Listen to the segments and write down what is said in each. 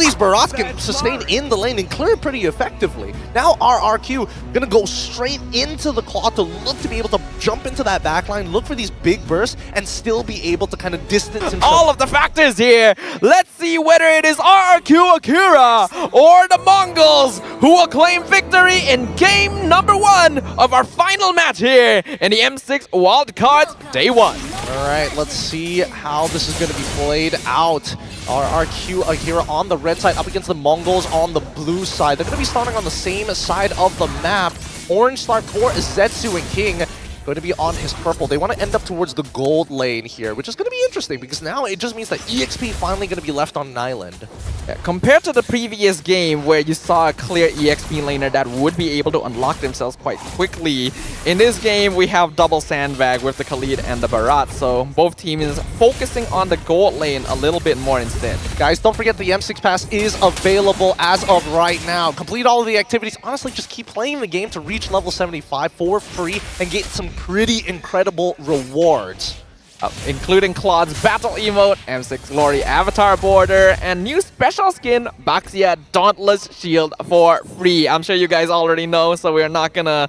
these Barats can sustain in the lane and clear it pretty effectively. Now RRQ gonna go straight into the claw to look to be able to jump into that backline, look for these big bursts, and still be able to kind of distance himself. All of the factors here. Let's see whether it is RRQ AKIRA or the Mongols who will claim victory in game number 1 of our final match here in the M6 Wildcards Day 1. All right, let's see how this is going to be played out. RRQ AKIRA on the red side up against the Mongols on the blue side. They're going to be starting on the same side of the map. Orange start for Zetsu and King. Going to be on his purple. They want to end up towards the gold lane here, which is going to be interesting because now it just means that EXP finally going to be left on an island. Yeah, compared to the previous game where you saw a clear EXP laner that would be able to unlock themselves quite quickly, in this game we have double sandbag with the Khalid and the Barat, so both teams focusing on the gold lane a little bit more instead. Guys, don't forget the M6 Pass is available as of right now. Complete all of the activities. Honestly, just keep playing the game to reach level 75 for free and get some pretty incredible rewards. Including Claude's battle emote, M6 Glory avatar border, and new special skin, Baxia Dauntless Shield for free. I'm sure you guys already know, so we're not gonna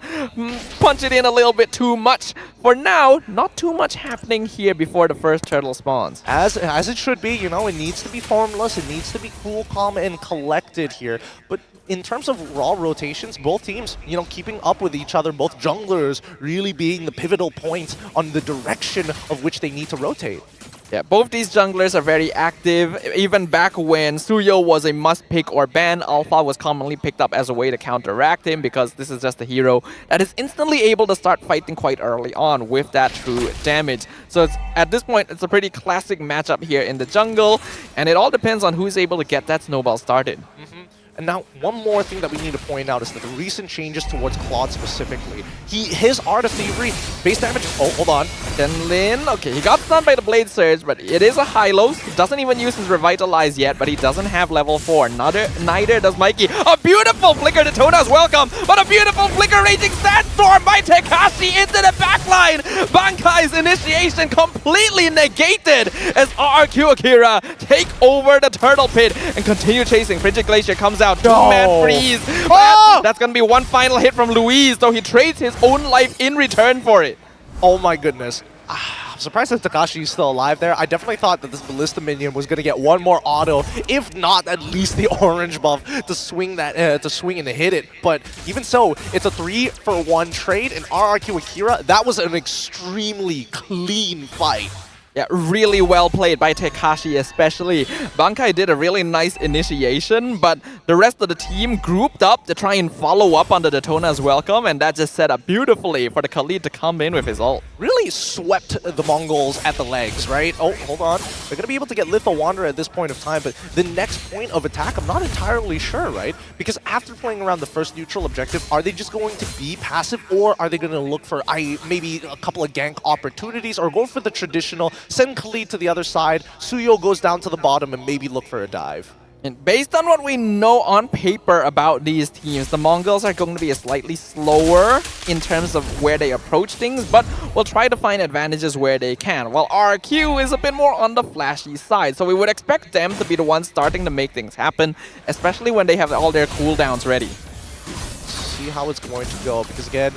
punch it in a little bit too much. For now, not too much happening here before the first turtle spawns. As it should be, you know, it needs to be formless, it needs to be cool, calm, and collected here. But in terms of raw rotations, both teams, you know, keeping up with each other, both junglers really being the pivotal point on the direction of which they need to rotate. Yeah, both these junglers are very active. Even back when Suyo was a must-pick or ban, Alpha was commonly picked up as a way to counteract him because this is just a hero that is instantly able to start fighting quite early on with that true damage. So at this point, it's a pretty classic matchup here in the jungle, and it all depends on who's able to get that snowball started. And now, one more thing that we need to point out is that the recent changes towards Claude specifically. His Art of Thievery, base damage, oh, hold on. Then Lin, okay, he got stunned by the Blade Surge, but it is a high-low. He doesn't even use his Revitalize yet, but he doesn't have level 4. Neither does Mikey. A beautiful Flicker to Tona's welcome, but a beautiful Flicker Raging Sandstorm by Tekashi into the backline. Bankai's initiation completely negated as RRQ AKIRA take over the Turtle Pit and continue chasing. Frigid Glacier comes out. Two-man freeze. That's going to be one final hit from Luis, though he trades his own life in return for it. Oh my goodness. I'm surprised that Tekashi is still alive there. I definitely thought that this Ballista minion was going to get one more auto, if not at least the orange buff to swing that, to swing and hit it. But even so, it's a 3-for-1 trade, and RRQ AKIRA, that was an extremely clean fight. Yeah, really well played by Tekashi especially. Bankai did a really nice initiation, but the rest of the team grouped up to try and follow up on the Daytona's welcome, and that just set up beautifully for the Khalid to come in with his ult. Really swept the Mongols at the legs, right? Oh, hold on. They're going to be able to get Litho Wanderer at this point of time, but the next point of attack, I'm not entirely sure, right? Because after playing around the first neutral objective, are they just going to be passive, or are they going to look for maybe a couple of gank opportunities, or go for the traditional send Khalid to the other side, Suyo goes down to the bottom and maybe look for a dive? And based on what we know on paper about these teams, the Mongols are going to be slightly slower in terms of where they approach things, but will try to find advantages where they can, while RQ is a bit more on the flashy side, so we would expect them to be the ones starting to make things happen, especially when they have all their cooldowns ready. See how it's going to go, because again,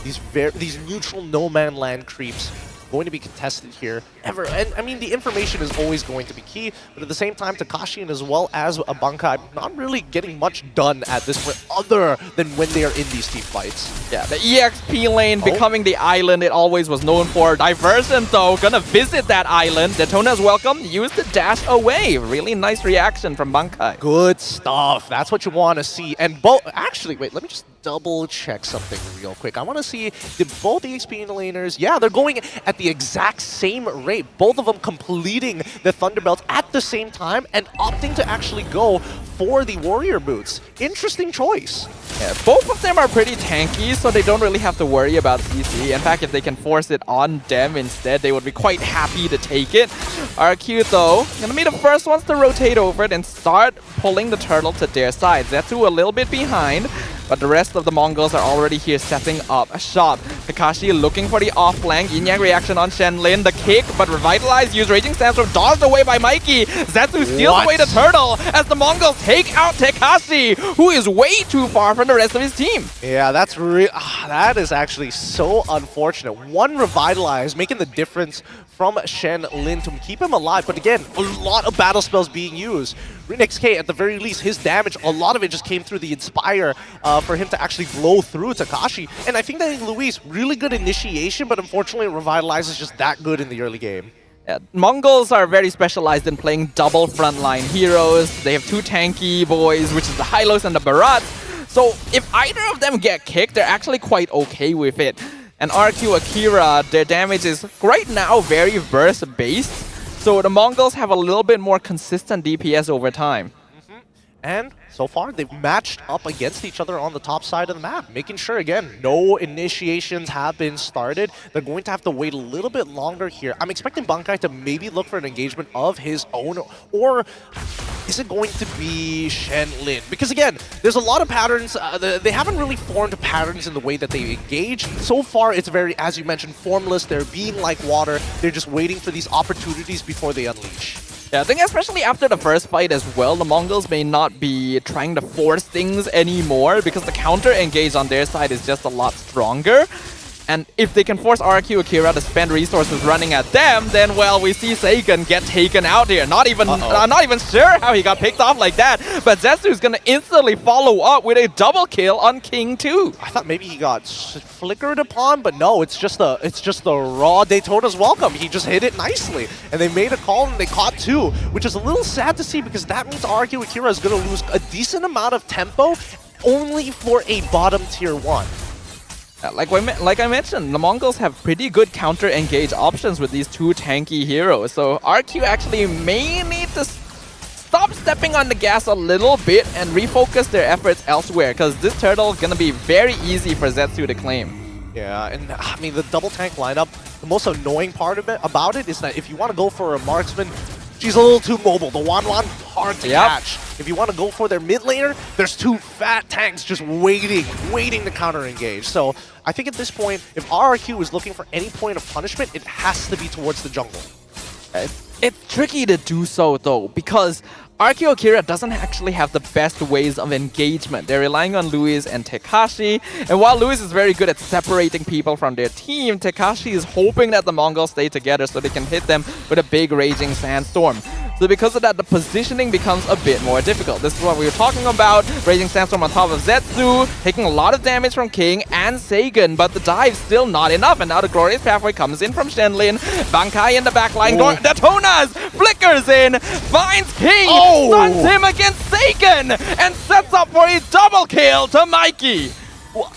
these neutral no-man land creeps going to be contested here ever. And I mean, the information is always going to be key, but at the same time, Tekashi and as well as Bankai not really getting much done at this point other than when they are in these team fights. Yeah, the EXP lane becoming the island it always was known for. Diversion though, gonna visit that island. Daytona's welcome, use the dash away. Really nice reaction from Bankai. Good stuff. That's what you want to see. And both, actually, wait, let me just double check something real quick. I want to see, did both EXP laners, yeah, they're going at the exact same rate. Both of them completing the Thunderbelt at the same time and opting to actually go for the Warrior Boots. Interesting choice. Yeah, both of them are pretty tanky, so they don't really have to worry about CC. In fact, if they can force it on them instead, they would be quite happy to take it. RQ, though, gonna be the first ones to rotate over it and start pulling the turtle to their side. Zetsu a little bit behind. but the rest of the Mongols are already here setting up a shot. Kakashi looking for the off flank. Yin-Yang reaction on Shenlin. The kick, but revitalized, use Raging Sandstorm, dodged away by Mikey. Zetsu steals away the turtle as the Mongols take out Tekashi, who is way too far from the rest of his team. Yeah, that's that is actually so unfortunate. One revitalize, making the difference from Shenlin to keep him alive. But again, a lot of battle spells being used. Renix K, at the very least, his damage, a lot of it just came through the Inspire for him to actually blow through Tekashi. And I think that Luis, really good initiation, but unfortunately Revitalize is just that good in the early game. Yeah, Mongols are very specialized in playing double frontline heroes. They have two tanky boys, which is the Hylos and the Barats. So if either of them get kicked, they're actually quite okay with it. And RRQ Akira, their damage is right now very burst-based. So the Mongols have a little bit more consistent DPS over time. And so far, they've matched up against each other on the top side of the map, making sure, again, no initiations have been started. They're going to have to wait a little bit longer here. I'm expecting Bankai to maybe look for an engagement of his own, or is it going to be Shenlin? Because again, there's a lot of patterns. They haven't really formed patterns in the way that they engage. So far, it's very, as you mentioned, formless. They're being like water. They're just waiting for these opportunities before they unleash. Yeah, I think especially after the first fight as well, the Mongols may not be trying to force things anymore because the counter engage on their side is just a lot stronger. And if they can force RRQ Akira to spend resources running at them, then, well, we see Sagan get taken out here. Not even sure how he got picked off like that, but Zetsu's gonna instantly follow up with a double kill on King 2. I thought maybe he got flickered upon, but no, it's just the raw Daytona's welcome. He just hit it nicely, and they made a call and they caught 2, which is a little sad to see because that means RRQ Akira is gonna lose a decent amount of tempo only for a bottom tier 1. Like I mentioned, the Mongols have pretty good counter-engage options with these two tanky heroes, so RQ actually may need to stop stepping on the gas a little bit and refocus their efforts elsewhere, because this turtle is going to be very easy for Zetsu to claim. Yeah, and I mean, the double tank lineup, the most annoying part of about it is that if you want to go for a marksman, she's a little too mobile. The Wanwan, hard to catch. If you want to go for their mid laner, there's two fat tanks just waiting to counter engage. So I think at this point, if RRQ is looking for any point of punishment, it has to be towards the jungle. It's tricky to do so though, because RRQ Akira doesn't actually have the best ways of engagement. They're relying on Luis and Tekashi, and while Luis is very good at separating people from their team, Tekashi is hoping that the Mongols stay together so they can hit them with a big Raging Sandstorm. So because of that, the positioning becomes a bit more difficult. This is what we were talking about. Raging Sandstorm on top of Zetsu, taking a lot of damage from King and Sagan, but the dive's still not enough. And now the Glorious Pathway comes in from Shenlin. Bankai in the backline. Daytona's flickers in, finds King, stuns him against Sagan, and sets up for a double kill to Mikey. Well,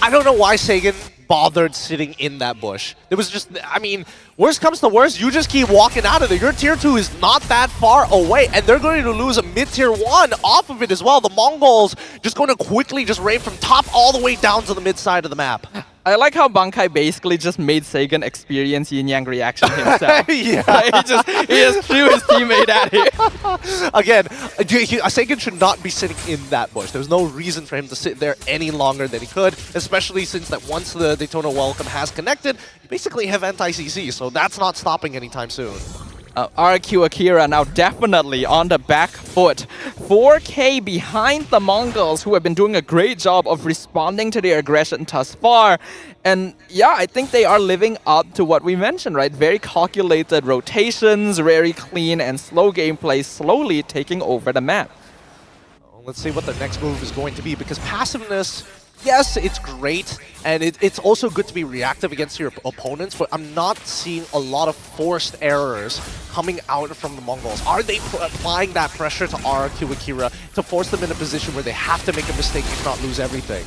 I don't know why Sagan bothered sitting in that bush. It was just, I mean, worst comes to worst, you just keep walking out of there. Your tier 2 is not that far away, and they're going to lose a mid-tier 1 off of it as well. The Mongols just going to quickly just raid from top all the way down to the mid side of the map. I like how Bankai basically just made Sagan experience Yin-Yang reaction himself. Yeah. he just threw his teammate at him. Again, Sagan should not be sitting in that bush. There's no reason for him to sit there any longer than he could, especially since that once the Daytona Welcome has connected, you basically have anti-CC, so that's not stopping anytime soon. RRQ Akira now definitely on the back foot. 4K behind the Mongols, who have been doing a great job of responding to their aggression thus far. And yeah, I think they are living up to what we mentioned, right? Very calculated rotations, very clean and slow gameplay, slowly taking over the map. Let's see what the next move is going to be, because passiveness, yes, it's great, and it's also good to be reactive against your opponents, but I'm not seeing a lot of forced errors coming out from the Mongols. Are they applying that pressure to RRQ Akira to force them in a position where they have to make a mistake, if not lose everything?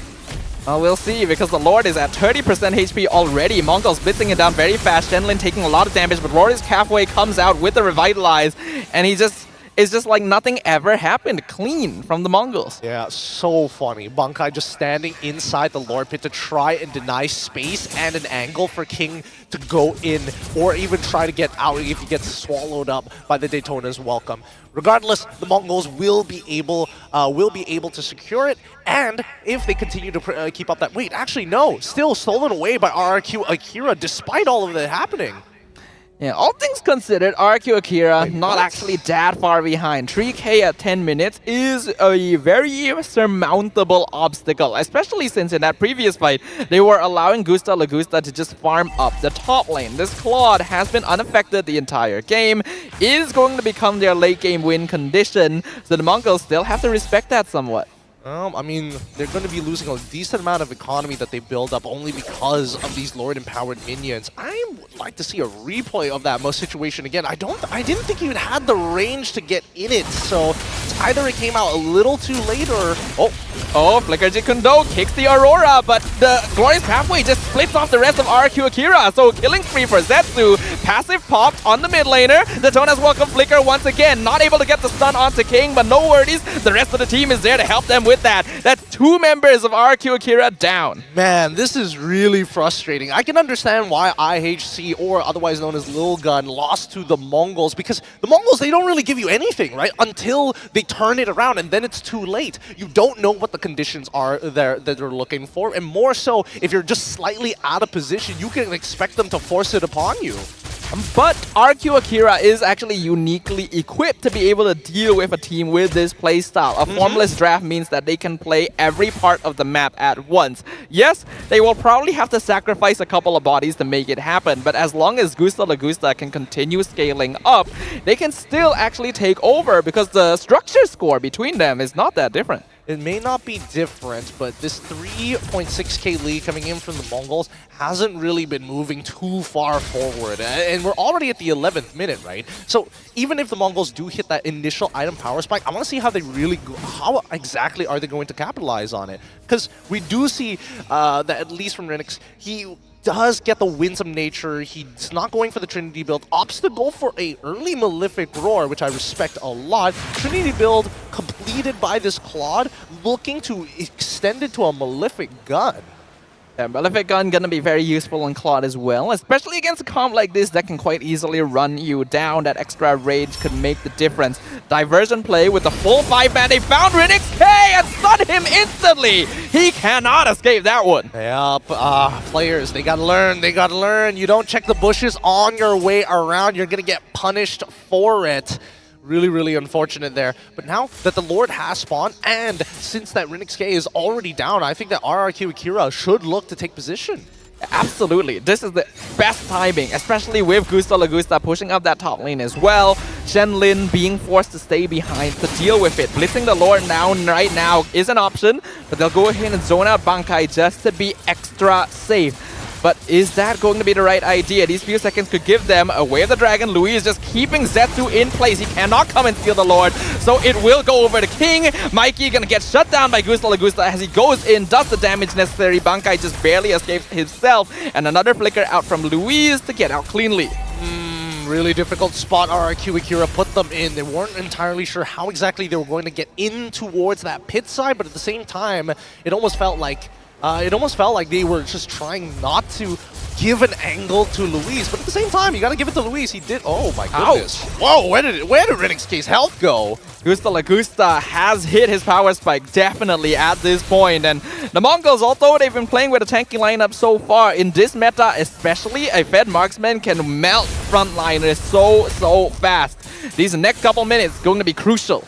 We'll see, because the Lord is at 30% HP already. Mongols blitzing it down very fast. Shenlin taking a lot of damage, but Glorious Pathway comes out with the Revitalize, and he just it's just like nothing ever happened. Clean from the Mongols. Yeah, so funny. Bankai just standing inside the Lord Pit to try and deny space and an angle for King to go in or even try to get out if he gets swallowed up by the Daytona's welcome. Regardless, the Mongols will be able to secure it, and if they continue to keep up that... Wait, actually no, still stolen away by RRQ AKIRA despite all of that happening. Yeah, all things considered, RRQ AKIRA not actually that far behind. 3K at 10 minutes is a very surmountable obstacle, especially since in that previous fight, they were allowing Gusta Lagusta to just farm up the top lane. This Claude has been unaffected the entire game, is going to become their late game win condition, so the Mongols still have to respect that somewhat. I mean, they're going to be losing a decent amount of economy that they build up only because of these Lord-empowered minions. I would like to see a replay of that most situation again. I didn't think he even had the range to get in it, so it's either it came out a little too late or... Oh, Flicker Jikundo kicks the Aurora, but the Glorious Pathway just splits off the rest of RRQ AKIRA, so killing spree for Zetsu. Passive popped on the mid laner. Daytona's welcome Flicker once again, not able to get the stun onto King, but no worries, the rest of the team is there to help them with that. That's 2 members of RRQ AKIRA down. Man, this is really frustrating. I can understand why IHC, or otherwise known as Lil Gun, lost to the Mongols, because the Mongols, they don't really give you anything, right? Until they turn it around, and then it's too late. You don't know what the conditions are there that they're looking for, and more so, if you're just slightly out of position, you can expect them to force it upon you. But RRQ AKIRA is actually uniquely equipped to be able to deal with a team with this playstyle. A formless draft means that they can play every part of the map at once. Yes, they will probably have to sacrifice a couple of bodies to make it happen, but as long as Gusta Lagusta can continue scaling up, they can still actually take over because the structure score between them is not that different. It may not be different, but this 3.6k lead coming in from the Mongols hasn't really been moving too far forward. And we're already at the 11th minute, right? So even if the Mongols do hit that initial item power spike, I want to see how they really go, how exactly are they going to capitalize on it? Because we do see that at least from Renix, he does get the winsome nature. He's not going for the Trinity build. Opts to go for a early Malefic Roar, which I respect a lot. Trinity build completed by this Claude, looking to extend it to a Malefic Gun. Yeah, Malefic Gun gonna be very useful on Claude as well, especially against a comp like this that can quite easily run you down. That extra rage could make the difference. Diversion play with the full 5-man. They found Renix K and stunned him instantly. He cannot escape that one. Yep, players, they gotta learn, they gotta learn. You don't check the bushes on your way around, you're gonna get punished for it. Really, really unfortunate there. But now that the Lord has spawned, and since that Renix K is already down, I think that RRQ AKIRA should look to take position. Absolutely. This is the best timing, especially with Gusta Lagusta pushing up that top lane as well. Shenlin being forced to stay behind to deal with it. Blitzing the Lord now, right now, is an option, but they'll go ahead and zone out Bankai just to be extra safe. But is that going to be the right idea? These few seconds could give them a Way of the Dragon. Louis is just keeping Zetsu in place. He cannot come and steal the Lord, so it will go over to King. Mikey gonna get shut down by Gusta Lagusta as he goes in, does the damage necessary. Bankai just barely escapes himself, and another flicker out from Louise to get out cleanly. Really difficult spot RRQ AKIRA put them in. They weren't entirely sure how exactly they were going to get in towards that pit side, but at the same time, it almost felt like they were just trying not to give an angle to Luis, but at the same time, you gotta give it to Luis. He did. Oh my goodness! Ouch. Whoa, where did Renix K's health go? Gusta Lagusta has hit his power spike definitely at this point, and the Mongols, although they've been playing with a tanky lineup so far, in this meta especially, a fed marksman can melt frontliners so fast. These next couple minutes going to be crucial.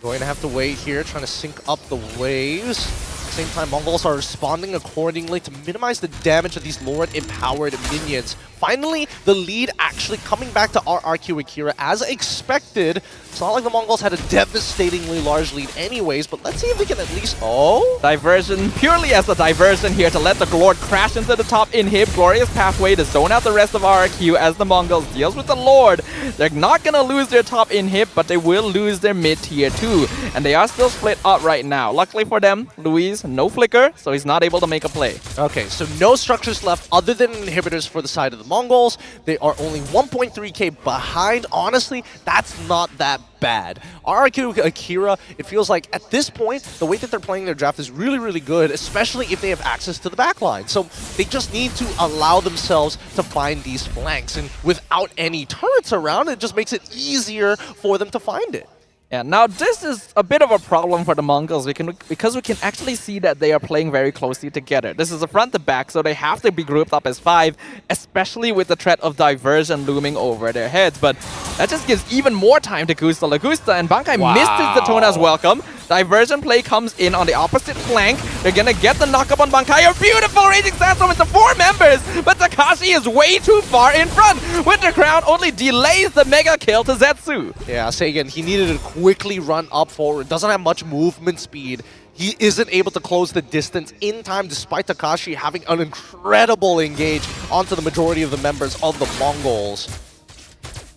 Going to have to wait here, trying to sync up the waves. At the same time, Mongols are responding accordingly to minimize the damage of these Lord-empowered minions. Finally, the lead actually coming back to RRQ AKIRA as expected. It's not like the Mongols had a devastatingly large lead anyways, but let's see if we can at least... Oh? Diversion, purely as a diversion here to let the Lord crash into the top inhib. Glorious Pathway to zone out the rest of RRQ as the Mongols deals with the Lord. They're not going to lose their top inhib, but they will lose their mid tier too. And they are still split up right now. Luckily for them, Louise structures, no flicker, so he's not able to make a play. Okay, so no structures left other than inhibitors for the side of the Mongols. They are only 1.3k behind. Honestly, that's not that bad. RRQ AKIRA, it feels like at this point, the way that they're playing their draft is really, really good, especially if they have access to the backline. So they just need to allow themselves to find these flanks. And without any turrets around, it just makes it easier for them to find it. Yeah, now this is a bit of a problem for the Mongols because we can actually see that they are playing very closely together. This is a front to back, so they have to be grouped up as 5, especially with the threat of diversion looming over their heads. But that just gives even more time to Gusta Lagusta, and Bankai missed his Daytona's welcome. Diversion play comes in on the opposite flank. They're gonna get the knock up on Bankai. A beautiful Raging Sandstorm into 4 members, but Takashi is way too far in front. Winter Crown only delays the mega kill to Zetsu. Yeah, Sagan, he needed to quickly run up forward. Doesn't have much movement speed. He isn't able to close the distance in time despite Takashi having an incredible engage onto the majority of the members of the Mongols.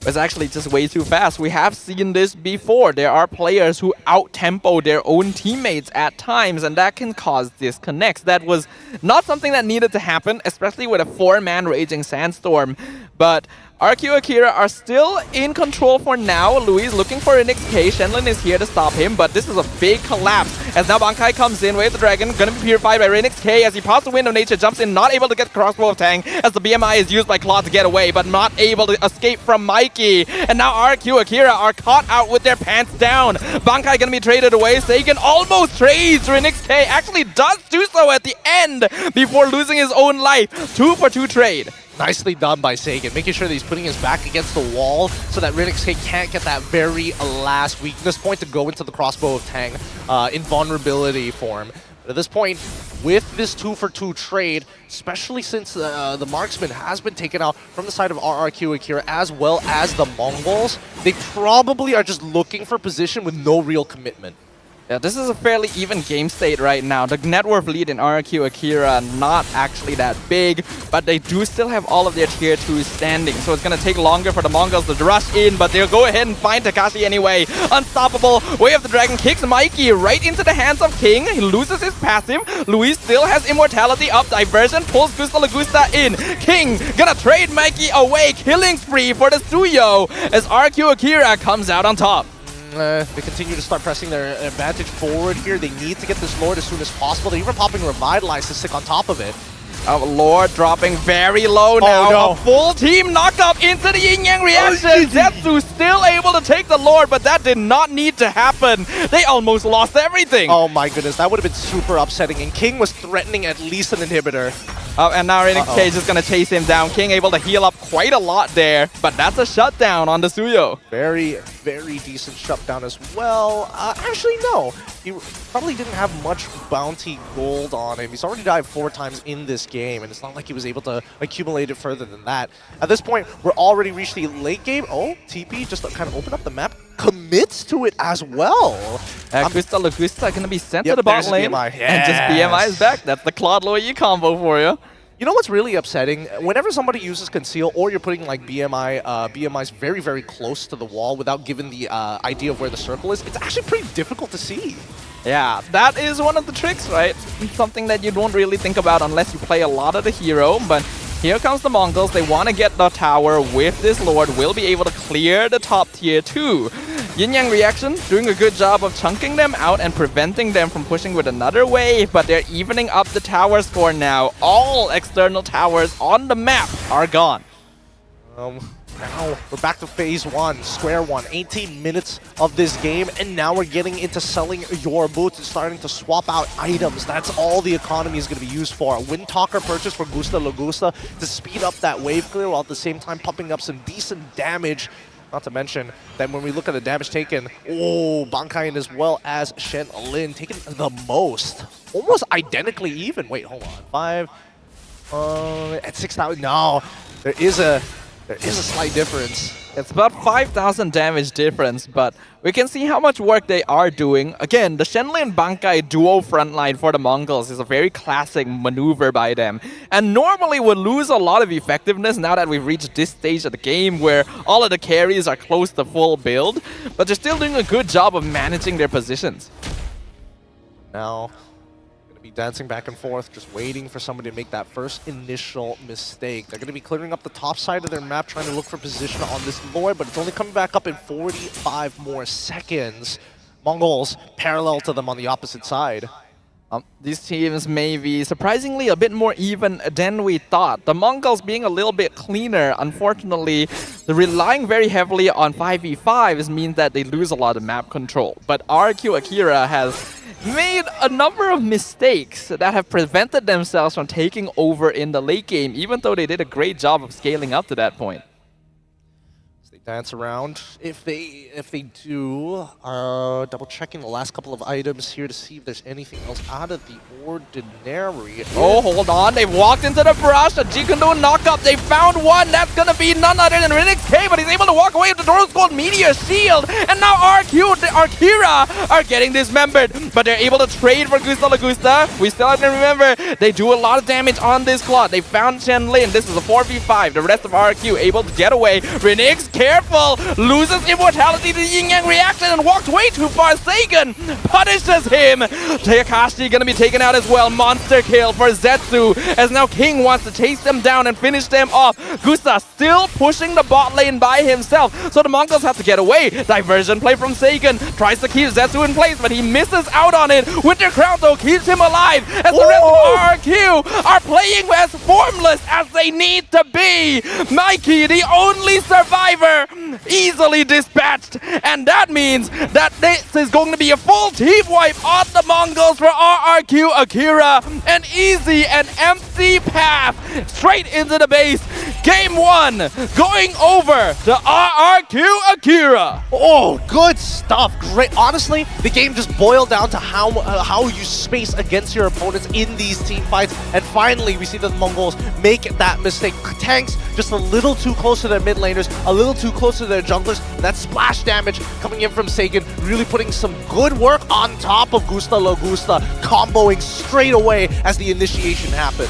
It's actually just way too fast. We have seen this before. There are players who out-tempo their own teammates at times, and that can cause disconnects. That was not something that needed to happen, especially with a 4-man Raging Sandstorm. But RRQ AKIRA are still in control for now. Luis looking for an XK. Shenlin is here to stop him, but this is a big collapse. As now Bankai comes in, Wave the Dragon, gonna be purified by Renix K as he pops the Wind of Nature, jumps in, not able to get crossbow of Tang, as the BMI is used by Claw to get away, but not able to escape from Mikey. And now RRQ AKIRA are caught out with their pants down. Bankai gonna be traded away. Sagan almost trades Renix K, actually does do so at the end before losing his own life. 2-for-2 trade. Nicely done by Sagan, making sure that he's putting his back against the wall so that Renix K can't get that very last weakness point to go into the crossbow of Tang in vulnerability form. But at this point, with this 2-for-2 trade, especially since the marksman has been taken out from the side of RRQ AKIRA as well as the Mongols, they probably are just looking for position with no real commitment. Yeah, this is a fairly even game state right now. The net worth lead in RRQ AKIRA not actually that big, but they do still have all of their tier 2s standing. So it's going to take longer for the Mongols to rush in, but they'll go ahead and find Takashi anyway. Unstoppable. Way of the Dragon kicks Mikey right into the hands of King. He loses his passive. Luis still has immortality up. Diversion pulls Gusta Lagusta in. King gonna trade Mikey away. Killing spree for the Suyo as RRQ AKIRA comes out on top. They continue to start pressing their advantage forward here. They need to get this Lord as soon as possible. They're even popping Revitalize to stick on top of it. Lord dropping very low now. No. A full team knockup into the yin-yang reaction. Zetsu still able to take the Lord, but that did not need to happen. They almost lost everything. Oh my goodness, that would have been super upsetting. And King was threatening at least an inhibitor. And now Renix K is just going to chase him down. King able to heal up quite a lot there, but that's a shutdown on the Suyo. Very, very decent shutdown as well. Actually, no. He probably didn't have much bounty gold on him. He's already died 4 times in this game, and it's not like he was able to accumulate it further than that. At this point, we're already reached the late game. Oh, TP just kind of opened up the map. Commits to it as well. Gusta Lagusta going to be sent to the bot lane. BMI. And just BMI is back. That's the Claude Loyi combo for you. You know what's really upsetting? Whenever somebody uses Conceal or you're putting like BMI's very, very close to the wall without giving the idea of where the circle is, it's actually pretty difficult to see. Yeah, that is one of the tricks, right? It's something that you don't really think about unless you play a lot of the hero, but here comes the Mongols. They want to get the tower with this Lord. Will be able to clear the top tier 2. Yin-Yang Reaction doing a good job of chunking them out and preventing them from pushing with another wave, but they're evening up the tower score now. All external towers on the map are gone. Now we're back to phase 1, square one. 18 minutes of this game, and now we're getting into selling your boots and starting to swap out items. That's all the economy is going to be used for. A Windtalker purchase for Gusta Lagusta to speed up that wave clear while at the same time pumping up some decent damage. Not to mention that when we look at the damage taken, Bankai as well as Shen Lin taking the most. Almost identically even. Wait, hold on. 5 at 6,000. No, there is a slight difference. It's about 5,000 damage difference, but we can see how much work they are doing. Again, the Shenlin Bankai duo frontline for the Mongols is a very classic maneuver by them. And normally would lose a lot of effectiveness now that we've reached this stage of the game where all of the carries are close to full build, but they're still doing a good job of managing their positions. Now, Be dancing back and forth, just waiting for somebody to make that first initial mistake. They're going to be clearing up the top side of their map, trying to look for position on this Lord, but it's only coming back up in 45 more seconds. Mongols parallel to them on the opposite side. These teams may be surprisingly a bit more even than we thought. The Mongols being a little bit cleaner, unfortunately, they're relying very heavily on 5v5s means that they lose a lot of map control. But RRQ AKIRA has made a number of mistakes that have prevented themselves from taking over in the late game, even though they did a great job of scaling up to that point. Dance around. If they do, double checking the last couple of items here to see if there's anything else out of the ordinary. Oh, hold on. They've walked into the brush. A Jikundo knock-up. They found one. That's going to be none other than Rinix K, but he's able to walk away with the Doros Gold Meteor Shield. And now RRQ AKIRA are getting dismembered, but they're able to trade for Gusta Lagusta. We still have to remember, they do a lot of damage on this Claw. They found Chen Lin. This is a 4v5. The rest of RRQ able to get away. Rinix K loses immortality to the yin-yang reaction and walked way too far. Sagan punishes him. Takashi gonna be taken out as well. Monster kill for Zetsu, as now King wants to chase them down and finish them off. Gusta still pushing the bot lane by himself, so the Mongols have to get away. Diversion play from Sagan, tries to keep Zetsu in place, but he misses out on it. Winter Crown though keeps him alive, as the rest of RRQ are playing as formless as they need to be. Mikey, the only survivor, easily dispatched, and that means that this is going to be a full team wipe on the Mongols for RRQ AKIRA. An easy and empty path straight into the base. Game 1 going over to RRQ AKIRA. Oh, good stuff. Great. Honestly, the game just boiled down to how you space against your opponents in these team fights, and finally we see the Mongols make that mistake. Tanks just a little too close to their mid laners, a little too close to their junglers. That splash damage coming in from Sagan, really putting some good work on top of Gusta Lagusta, comboing straight away as the initiation happened.